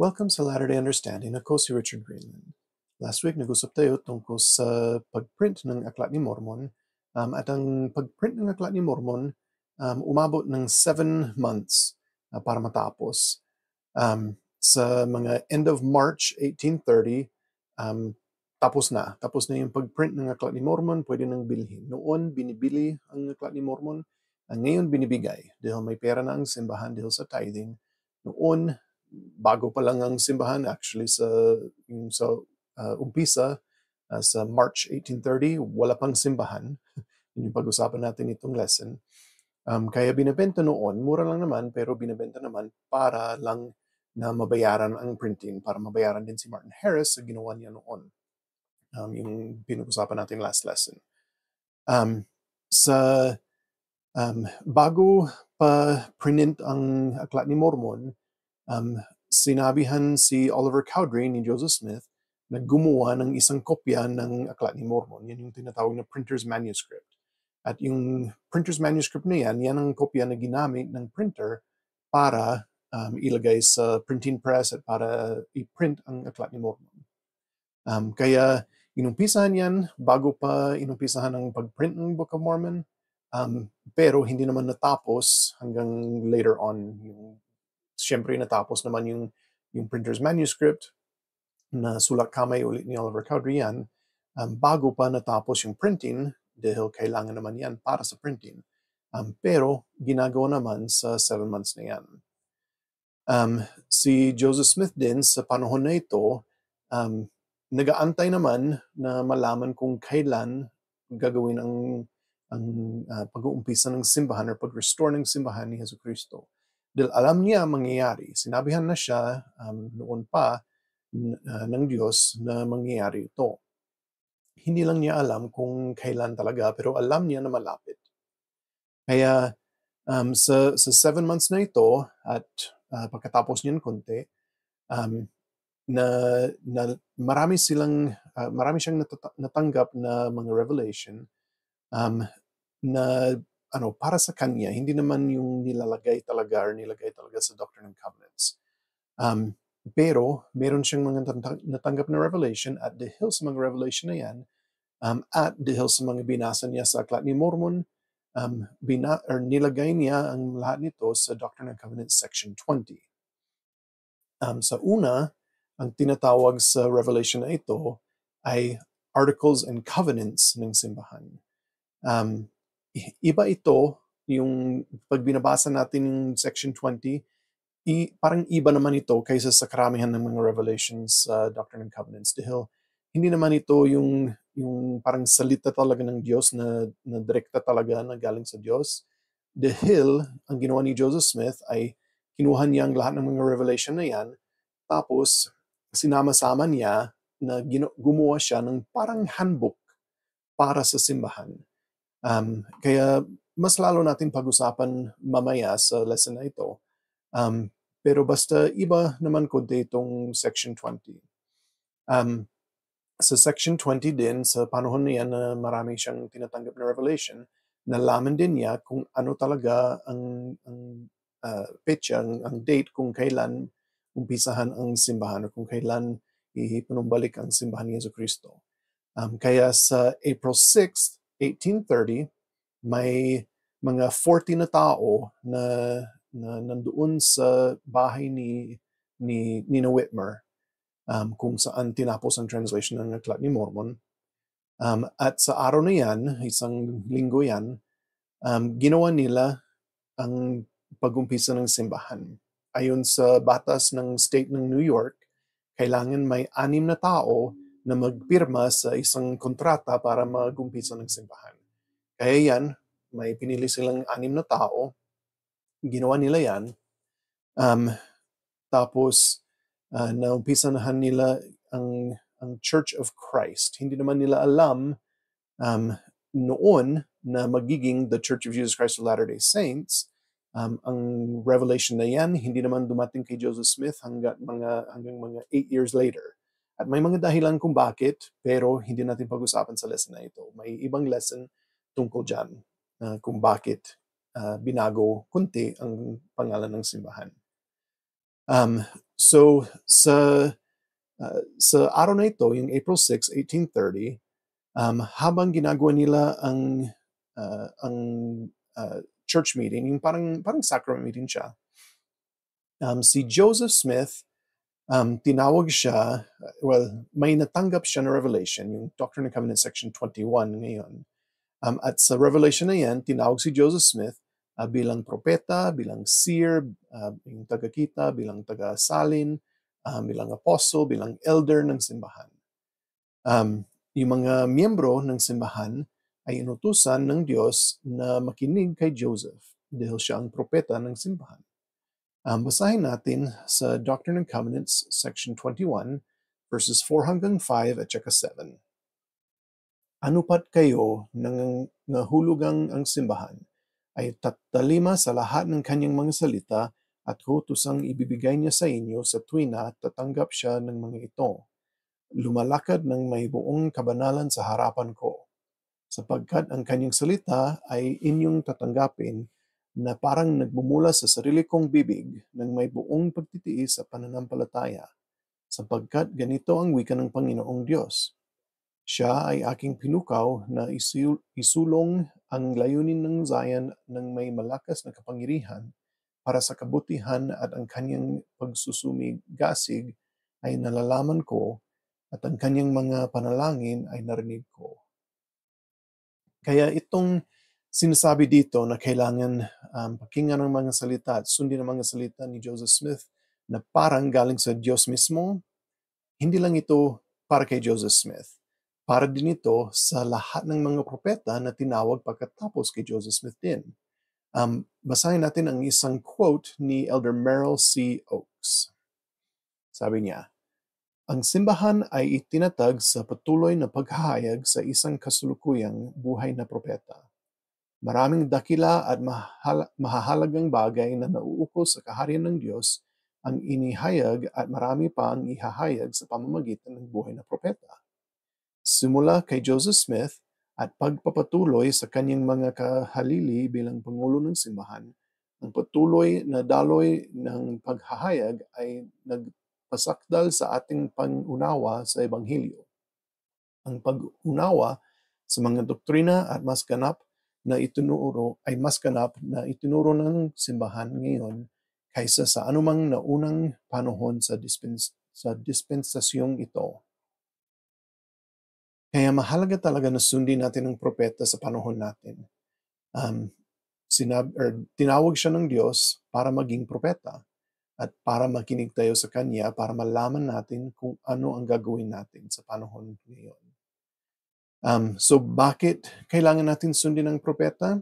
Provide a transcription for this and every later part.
Welcome sa Latter-day Understanding. Ako si Richard Greenland. Last week, nag-usap tayo tungkol sa pagprint ng Aklat ni Mormon. At ang pagprint ng Aklat ni Mormon, umabot ng 7 months para matapos. Sa mga end of March 1830, tapos na. Tapos na yung pagprint ng Aklat ni Mormon, pwede nang bilhin. Noon, binibili ang Aklat ni Mormon. Ngayon, binibigay. Dahil may pera na ang simbahan dahil sa tithing. Noon, bago pa lang ang simbahan actually sa umpisa sa March 1830, wala pang simbahan. Yun yung pag-usapan natin itong lesson. Kaya binibenta noon, mura lang naman, pero binibenta naman para lang na mabayaran ang printing, para mabayaran din si Martin Harris sa ginawa niya noon. Yung pinag-usapan natin last lesson. Bago pa print ang Aklat ni Mormon, sinabihan si Oliver Cowdery ni Joseph Smith na gumawa ng isang kopya ng Aklat ni Mormon. Yan yung tinatawag na printer's manuscript. At yung printer's manuscript na yan ang kopya na ginamit ng printer para ilagay sa printing press at para i-print ang Aklat ni Mormon. Kaya inumpisahan yan bago pa inumpisahan ang pag-print ng Book of Mormon, pero hindi naman natapos hanggang later on. Siyempre natapos naman yung printer's manuscript na sulat kamay ulit ni Oliver Cowdery yan, bago pa natapos yung printing dahil kailangan naman yan para sa printing. Pero ginagawa naman sa 7 months na yan. Si Joseph Smith din sa panahon na ito, nag-aantay naman na malaman kung kailan gagawin ang pag-uumpisa ng simbahan or pag-restore ng simbahan ni Jesucristo. Dahil alam niya mangyayari. Sinabihan na siya noon pa ng Diyos na mangyayari ito. Hindi lang niya alam kung kailan talaga, pero alam niya na malapit. Kaya sa 7 months na ito at pagkatapos niyan konti, na marami siyang natanggap na mga revelation na para sa kanya, hindi naman yung nilagay talaga sa Doctrine and Covenants. Pero meron siyang mga natanggap na revelation at dahil sa mga revelation na yan, at dahil sa mga binasa niya sa Aklat ni Mormon, nilagay niya ang lahat nito sa Doctrine and Covenants section 20. Sa una, ang tinatawag sa revelation na ito ay Articles and Covenants ng simbahan. Iba ito, yung pag binabasa natin yung section 20, parang iba naman ito kaysa sa karamihan ng mga revelations sa Doctrine and Covenants. Dahil hindi naman ito yung parang salita talaga ng Diyos na direkta talaga na galing sa Diyos. Dahil ang ginawa ni Joseph Smith ay kinuha niya ang lahat ng mga revelation na yan, tapos sinama-sama niya na gumawa siya ng parang handbook para sa simbahan. Kaya mas lalo natin pag-usapan mamaya sa lesson na ito. Pero basta iba naman konti itong section 20. Sa section 20 din, sa panahon na yan na marami siyang tinatanggap na revelation, nalaman din niya kung ano talaga ang petsa, ang date kung kailan umpisahan ang simbahan o kung kailan ipanumbalik ang simbahan ni Jesucristo. Kaya sa April 6, 1830, may mga 40 na tao na nandoon sa bahay ni Nina Whitmer, kung saan tinapos ang translation ng Aklat ni Mormon. At sa araw na yan, isang linggo yan, ginawa nila ang pag-umpisa ng simbahan. Ayon sa batas ng state ng New York, kailangan may 6 na tao na magpirma sa isang kontrata para mag-umpisa ng simbahan. Kaya yan, may pinili silang 6 na tao, ginawa nila yan, tapos naumpisahan nila ang Church of Christ. Hindi naman nila alam noon na magiging the Church of Jesus Christ of Latter-day Saints. Ang revelation na yan, hindi naman dumating kay Joseph Smith hanggang mga 8 years later. At may mga dahilan kung bakit, pero hindi natin pag-usapan sa lesson na ito. May ibang lesson tungkol dyan kung bakit binago kunti ang pangalan ng simbahan. Sa araw na ito, yung April 6, 1830, habang ginagawa nila ang church meeting, yung parang sacrament meeting siya, si Joseph Smith, tinawag siya, may natanggap siya na revelation, yung Doctrine and Covenants section 21 ngayon. At sa revelation na yan, tinawag si Joseph Smith bilang propeta, bilang seer, yung tagakita, bilang tagasalin, bilang apostle, bilang elder ng simbahan. Yung mga miyembro ng simbahan ay inutusan ng Diyos na makinig kay Joseph dahil siya ang propeta ng simbahan. Basahin natin sa Doctrine and Covenants, section 21, verses 4 hanggang 5 at saka 7. Anupat kayo nang nahulugang ang simbahan ay tatalima sa lahat ng kanyang mga salita at kutusang ibibigay niya sa inyo sa tuwina tatanggap siya ng mga ito. Lumalakad ng may buong kabanalan sa harapan ko, sapagkat ang kanyang salita ay inyong tatanggapin na parang nagmumula sa sarili kong bibig ng may buong pagtitiis sa pananampalataya, sapagkat ganito ang wika ng Panginoong Diyos. Siya ay aking pinukaw na isulong ang layunin ng Zion ng may malakas na kapangyarihan para sa kabutihan at ang kanyang pagsusumigasig ay nalalaman ko at ang kanyang mga panalangin ay narinig ko. Kaya itong sinasabi dito na kailangan pakinggan ang mga salita at sundin ang mga salita ni Joseph Smith na parang galing sa Diyos mismo, hindi lang ito para kay Joseph Smith. Para din ito sa lahat ng mga propeta na tinawag pagkatapos kay Joseph Smith din. Basahin natin ang isang quote ni Elder Merrill C. Oaks. Sabi niya, ang simbahan ay itinatag sa patuloy na paghahayag sa isang kasulukuyang buhay na propeta. Maraming dakila at mahahalagang bagay na nauuko sa kaharian ng Diyos ang inihayag at marami pa ang ihahayag sa pamamagitan ng buhay na propeta. Simula kay Joseph Smith at pagpapatuloy sa kanyang mga kahalili bilang Pangulo ng Simbahan, ang patuloy na daloy ng paghahayag ay nagpasakdal sa ating pangunawa sa Ebanghelyo. Ang pag-unawa sa mga doktrina at mas ganap na itinuro ng simbahan ngayon kaysa sa anumang naunang panahon sa dispensasyong ito. Kaya mahalaga talaga na sundin natin ang propeta sa panahon natin. Tinawag siya ng Diyos para maging propeta at para makinig tayo sa Kanya para malaman natin kung ano ang gagawin natin sa panahon ngayon. So bakit kailangan natin sundin ang propeta?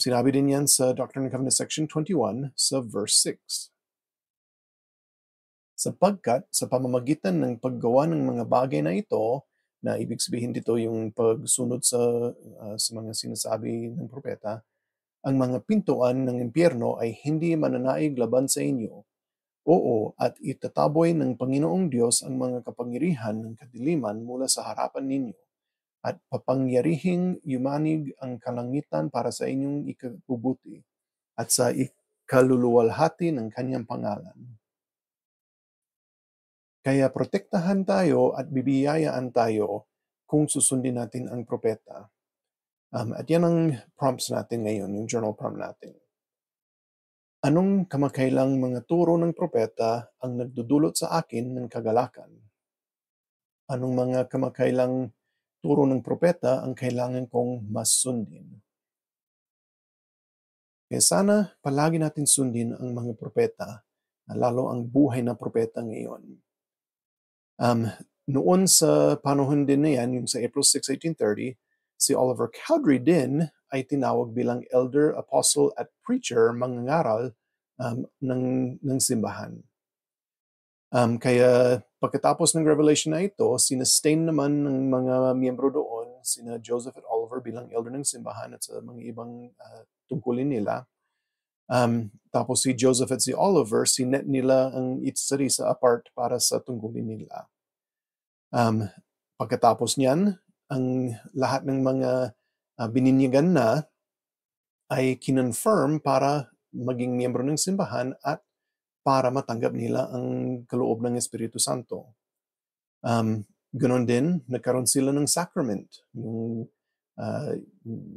Sinabi din yan sa Doctrine and Covenants section 21 sa verse 6. Sapagkat sa pamamagitan ng paggawa ng mga bagay na ito, na ibig sabihin dito yung pagsunod sa mga sinasabi ng propeta, ang mga pintuan ng impyerno ay hindi mananaig laban sa inyo. Oo, at itataboy ng Panginoong Diyos ang mga kapangyarihan ng kadiliman mula sa harapan ninyo at papangyarihing yumanig ang kalangitan para sa inyong ikabubuti at sa ikaluluwalhati ng kanyang pangalan. Kaya protektahan tayo at bibiyayaan tayo kung susundin natin ang propeta. At yan ang prompts natin ngayon, yung journal prompt natin. Anong kamakailang mga turo ng propeta ang nagdudulot sa akin ng kagalakan? Anong mga kamakailang turo ng propeta ang kailangan kong mas sundin? Kaya sana palagi natin sundin ang mga propeta, lalo ang buhay na propeta ngayon. Noon sa panahon din na yan, yung sa April 6, 1830, si Oliver Cowdery din ay tinawag bilang elder, apostle at preacher, mangangaral ng simbahan. Kaya pagkatapos ng revelation na ito, sinustain naman ng mga miyembro doon, sina Joseph at Oliver bilang elder ng simbahan at sa mga ibang tungkulin nila. Tapos si Joseph at si Oliver, sinet nila ang isa apart para sa tungkulin nila. Pagkatapos niyan, ang lahat ng mga bininyagan na ay kinonfirm para maging miyembro ng simbahan at para matanggap nila ang kaloob ng Espiritu Santo. Ganon din, nagkaroon sila ng sacrament.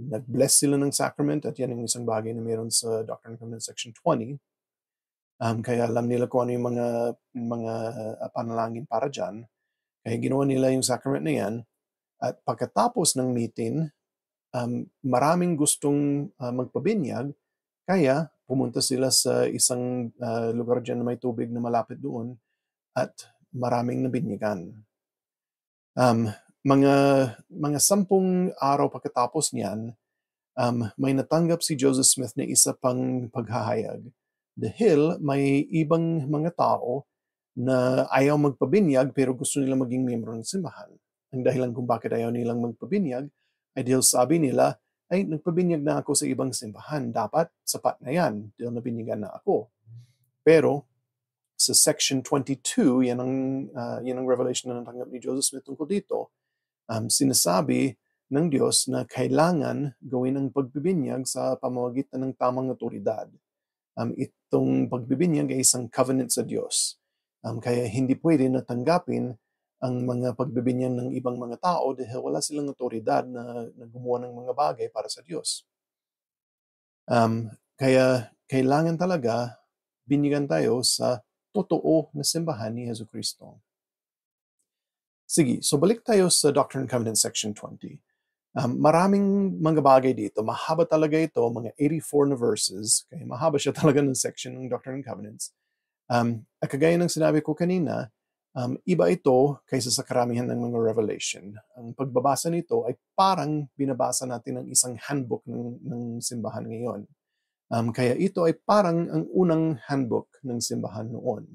Nag-bless sila ng sacrament at yan ang isang bagay na meron sa Doctrine and Covenants Section 20. Kaya alam nila kung ano yung mga panalangin para dyan. Kaya ginawa nila yung sacrament na yan. At pagkatapos ng meeting, maraming gustong magpabinyag, kaya pumunta sila sa isang lugar dyan na may tubig na malapit doon at maraming nabinyagan. Mga 10 araw pagkatapos niyan, may natanggap si Joseph Smith na isa pang paghahayag. Dahil may ibang mga tao na ayaw magpabinyag pero gusto nila maging miyembro ng simbahan. Ang dahilan kung bakit ayaw nilang magpabinyag ay dahil sabi nila, ay nagpabinyag na ako sa ibang simbahan. Dapat sapat na yan dahil nabinyagan na ako. Pero sa section 22, yan ang revelation na natanggap ni Joseph Smith tungkol dito, sinasabi ng Diyos na kailangan gawin ang pagbibinyag sa pamamagitan ng tamang otoridad. Itong pagbibinyag ay isang covenant sa Diyos. Kaya hindi pwede na tanggapin ang mga pagbibinyag ng ibang mga tao dahil wala silang otoridad na gumawa ng mga bagay para sa Diyos. Kaya kailangan talaga binyagan tayo sa totoo na simbahan ni Jesu Cristo. Sige, so balik tayo sa Doctrine and Covenants Section 20. Maraming mga bagay dito. Mahaba talaga ito, mga 84 na verses. Kaya mahaba siya talaga ng section ng Doctrine and Covenants. At kagaya ng sinabi ko kanina, iba ito kaysa sa karamihan ng mga revelation. Ang pagbabasa nito ay parang binabasa natin ng isang handbook ng simbahan ngayon. Kaya ito ay parang ang unang handbook ng simbahan noon.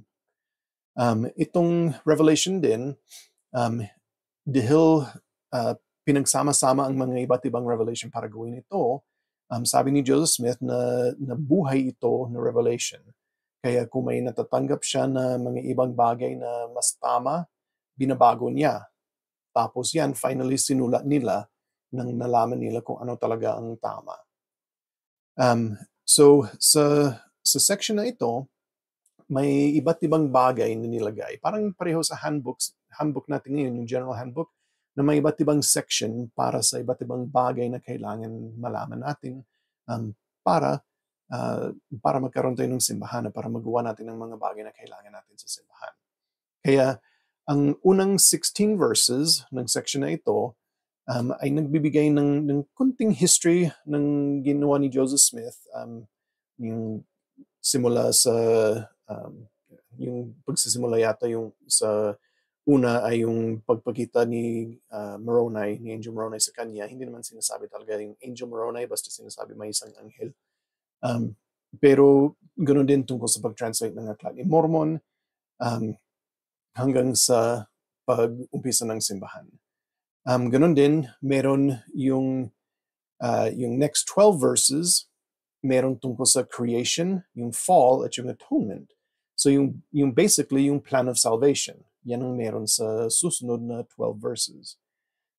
Itong revelation din, dahil pinagsama-sama ang mga iba't ibang revelation para gawin ito, sabi ni Joseph Smith na buhay ito na revelation. Kaya kung may natatanggap siya na mga ibang bagay na mas tama, binabago niya. Tapos yan, finally sinulat nila nang nalaman nila kung ano talaga ang tama. So sa section na ito, may iba't ibang bagay na nilagay. Parang pareho sa handbook natin ngayon, yung general handbook, na may iba't ibang section para sa iba't ibang bagay na kailangan malaman natin para magkaroon tayo ng simbahan, para magawa natin ng mga bagay na kailangan natin sa simbahan. Kaya ang unang 16 verses ng section na ito ay nagbibigay ng kunting history ng ginawa ni Joseph Smith, yung simula sa yung pagsisimula yata yung sa una ay yung pagpakita ni Angel Moroni sa kanya. Hindi naman sinasabi talaga yung Angel Moroni, basta sinasabi may isang anghel. Pero ganoon din tungkol sa pag-translate ng Aklat ni Mormon hanggang sa pag-umpisa ng simbahan. Ganoon din, meron yung next 12 verses, meron tungkol sa creation, yung fall, at yung atonement. So yung basically yung plan of salvation. Yan ang meron sa susunod na 12 verses.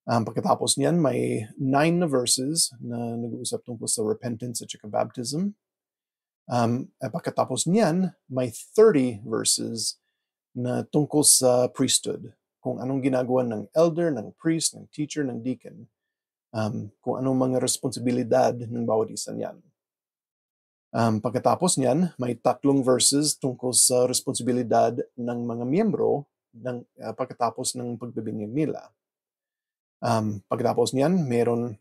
Pagkatapos niyan, may 9 na verses na nag-uusap tungkol sa repentance at saka baptism. At pagkatapos niyan, may 30 verses na tungkol sa priesthood. Kung anong ginagawa ng elder, ng priest, ng teacher, ng deacon. Kung anong mga responsibilidad ng bawat isa niyan. Pagkatapos niyan, may 3 verses tungkol sa responsibilidad ng mga miyembro pagkatapos ng pagbibinyag nila. Pagkatapos niyan, meron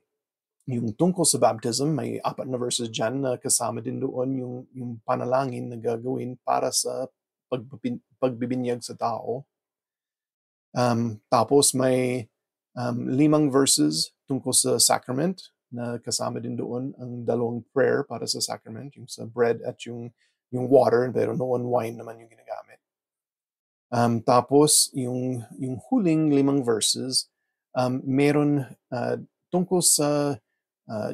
yung tungkol sa baptism, may 4 na verses dyan na kasama din doon yung panalangin na gagawin para sa pagbibinyag sa tao. Tapos may 5 verses tungkol sa sacrament na kasama din doon ang 2 prayer para sa sacrament, yung sa bread at yung water, pero noon wine naman yung ginagamit. Tapos yung huling 5 verses, meron tungkol sa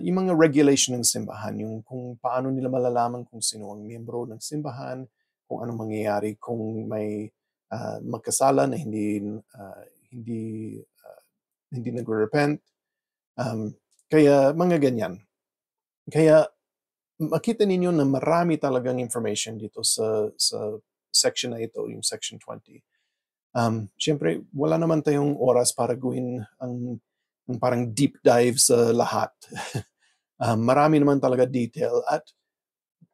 yung mga regulation ng simbahan, yung kung paano nila malalaman kung sino ang miyembro ng simbahan, kung anong mangyayari kung may magkasala na hindi nagre-repent. Kaya mga ganyan. Kaya makita ninyo na marami talagang information dito sa section na ito, yung section 20. Siyempre, wala naman tayong oras para gawin ang parang deep dive sa lahat. Marami naman talaga detail at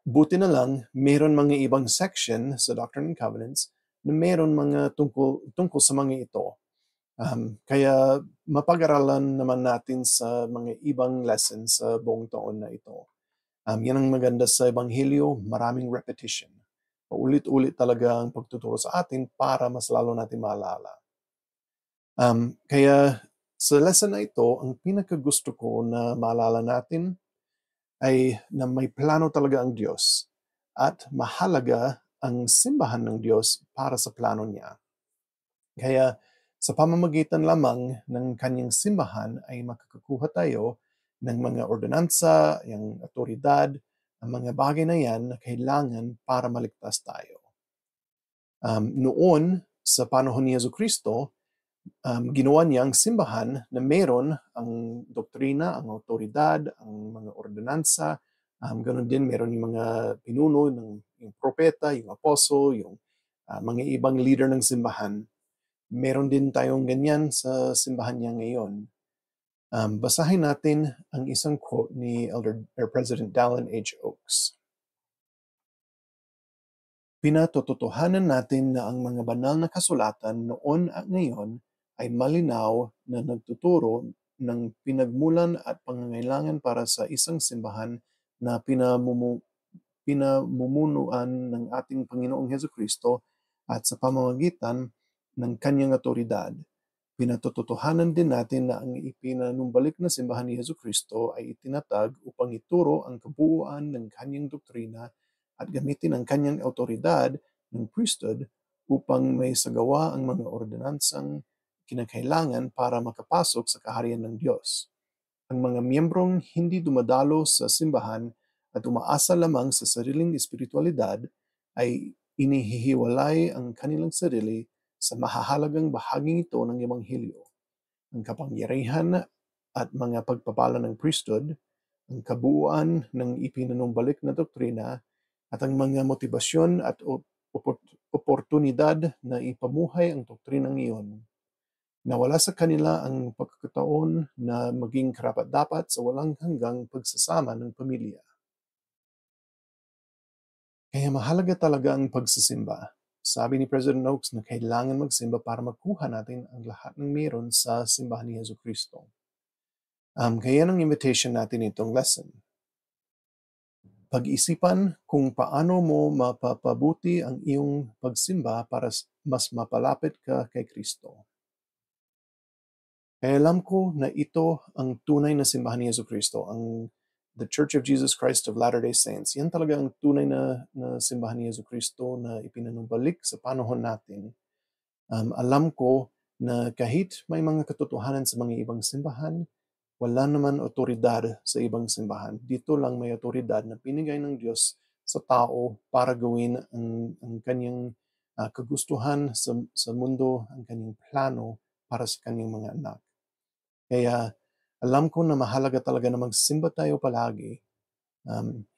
buti na lang, meron mga ibang section sa Doctrine and Covenants na meron mga tungkol sa mga ito. Kaya mapag-aralan naman natin sa mga ibang lessons sa buong taon na ito. Yan ang maganda sa Ebanghelyo, maraming repetition. Paulit-ulit talaga ang pagtuturo sa atin para mas lalo natin maalala. Kaya sa lesson na ito, ang pinakagusto ko na maalala natin ay na may plano talaga ang Diyos at mahalaga ang simbahan ng Diyos para sa plano niya. Kaya sa pamamagitan lamang ng kanyang simbahan ay makakakuha tayo ng mga ordinansa, yung otoridad, ang mga bagay na yan na kailangan para maligtas tayo. Noon, sa panahon ni Jesucristo, ginawa niyang simbahan na meron ang doktrina, ang autoridad, ang mga ordinansa, ganun din meron yung mga pinuno, yung propeta, yung apostol, yung mga ibang leader ng simbahan. Meron din tayong ganyan sa simbahan niya ngayon. Basahin natin ang isang quote ni President Dallin H. Oaks. Pinatototohanan natin na ang mga banal na kasulatan noon at ngayon ay malinaw na nagtuturo ng pinagmulan at pangangailangan para sa isang simbahan na pinamumunuan ng ating Panginoong Hesukristo at sa pamamagitan ng kanyang otoridad. Pinatotohanan din natin na ang ipinanumbalik na simbahan ni Hesukristo ay itinatag upang ituro ang kabuuan ng kanyang doktrina at gamitin ang kanyang otoridad ng priesthood upang may sagawa ang mga ordinansang kinakailangan para makapasok sa kaharian ng Diyos. Ang mga miyembrong hindi dumadalo sa simbahan at umaasa lamang sa sariling espiritualidad ay inihihiwalay ang kanilang sarili sa mahahalagang bahaging ito ng Ebanghelyo. Ang kapangyarihan at mga pagpapala ng priesthood, ang kabuuan ng ipinanumbalik na doktrina, at ang mga motibasyon at oportunidad na ipamuhay ang doktrinang iyon. Nawala sa kanila ang pagkakataon na maging karapat-dapat sa walang hanggang pagsasama ng pamilya. Kaya mahalaga talaga ang pagsisimba. Sabi ni President Oaks na kailangan magsimba para makuha natin ang lahat ng meron sa simbahan ni Jesucristo. Kaya ang invitation natin itong lesson. Pag-isipan kung paano mo mapapabuti ang iyong pagsimba para mas mapalapit ka kay Kristo. Kaya alam ko na ito ang tunay na simbahan ni Jesucristo, ang The Church of Jesus Christ of Latter-day Saints. Yan talaga ang tunay na simbahan ni Jesucristo na ipinanumbalik sa panahon natin. Alam ko na kahit may mga katotohanan sa mga ibang simbahan, wala naman otoridad sa ibang simbahan. Dito lang may otoridad na pinigay ng Diyos sa tao para gawin ang kanyang kagustuhan sa mundo, ang kanyang plano para sa kanyang mga anak. Kaya alam ko na mahalaga talaga na magsimba tayo palagi.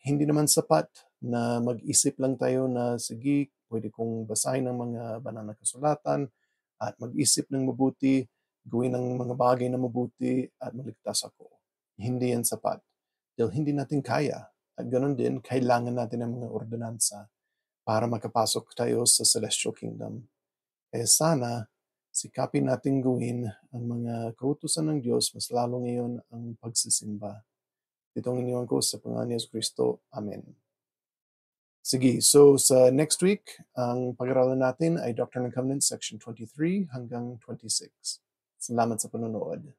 Hindi naman sapat na mag-isip lang tayo na sige, pwede kong basahin ang mga banal na kasulatan at mag-isip ng mabuti, gawin ang mga bagay na mabuti at maligtas ako. Hindi yan sapat. Dahil hindi natin kaya. At ganoon din, kailangan natin ng mga ordinansa para makapasok tayo sa Celestial Kingdom. Kaya sana, sikapin natin gawin ang mga kautusan ng Diyos, mas lalo ngayon ang pagsisimba. Itong iniwan ko sa pangalan ni Jesucristo. Amen. Sige, so sa next week, ang pag-aralan natin ay Doctrine and Covenants section 23 hanggang 26. Salamat sa panonood.